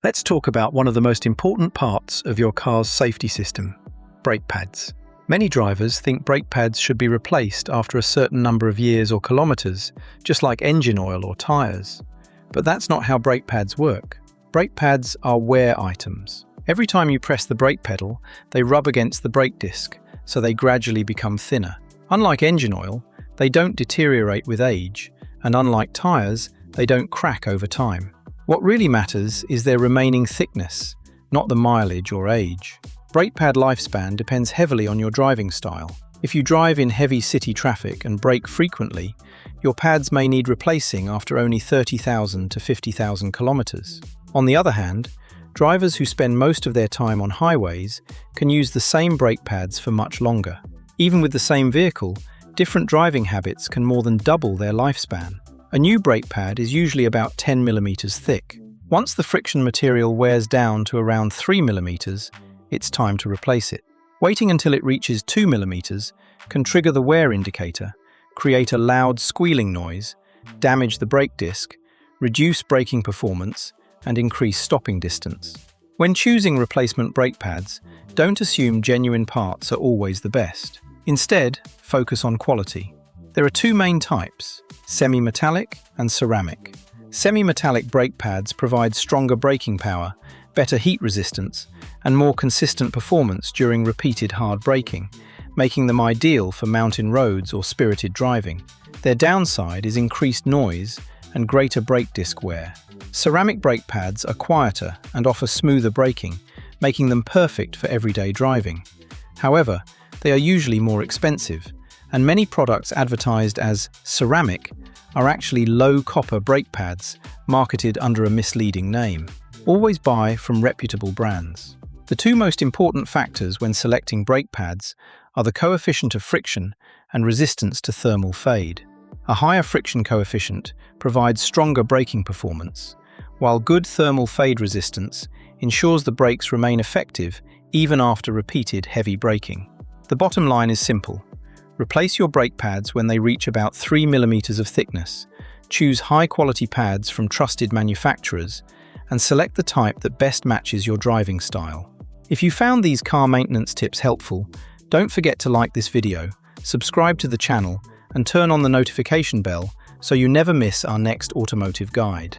Let's talk about one of the most important parts of your car's safety system, brake pads. Many drivers think brake pads should be replaced after a certain number of years or kilometers, just like engine oil or tires. But that's not how brake pads work. Brake pads are wear items. Every time you press the brake pedal, they rub against the brake disc, so they gradually become thinner. Unlike engine oil, they don't deteriorate with age, and unlike tires, they don't crack over time. What really matters is their remaining thickness, not the mileage or age. Brake pad lifespan depends heavily on your driving style. If you drive in heavy city traffic and brake frequently, your pads may need replacing after only 30,000 to 50,000 kilometers. On the other hand, drivers who spend most of their time on highways can use the same brake pads for much longer. Even with the same vehicle, different driving habits can more than double their lifespan. A new brake pad is usually about 10 millimeters thick. Once the friction material wears down to around 3 millimeters, it's time to replace it. Waiting until it reaches 2 millimeters can trigger the wear indicator, create a loud squealing noise, damage the brake disc, reduce braking performance, and increase stopping distance. When choosing replacement brake pads, don't assume genuine parts are always the best. Instead, focus on quality. There are two main types, semi-metallic and ceramic. Semi-metallic brake pads provide stronger braking power, better heat resistance, and more consistent performance during repeated hard braking, making them ideal for mountain roads or spirited driving. Their downside is increased noise and greater brake disc wear. Ceramic brake pads are quieter and offer smoother braking, making them perfect for everyday driving. However, they are usually more expensive, and many products advertised as ceramic are actually low copper brake pads marketed under a misleading name. Always buy from reputable brands. The two most important factors when selecting brake pads are the coefficient of friction and resistance to thermal fade. A higher friction coefficient provides stronger braking performance, while good thermal fade resistance ensures the brakes remain effective even after repeated heavy braking. The bottom line is simple. Replace your brake pads when they reach about 3 millimeters of thickness. Choose high-quality pads from trusted manufacturers and select the type that best matches your driving style. If you found these car maintenance tips helpful, don't forget to like this video, subscribe to the channel, and turn on the notification bell so you never miss our next automotive guide.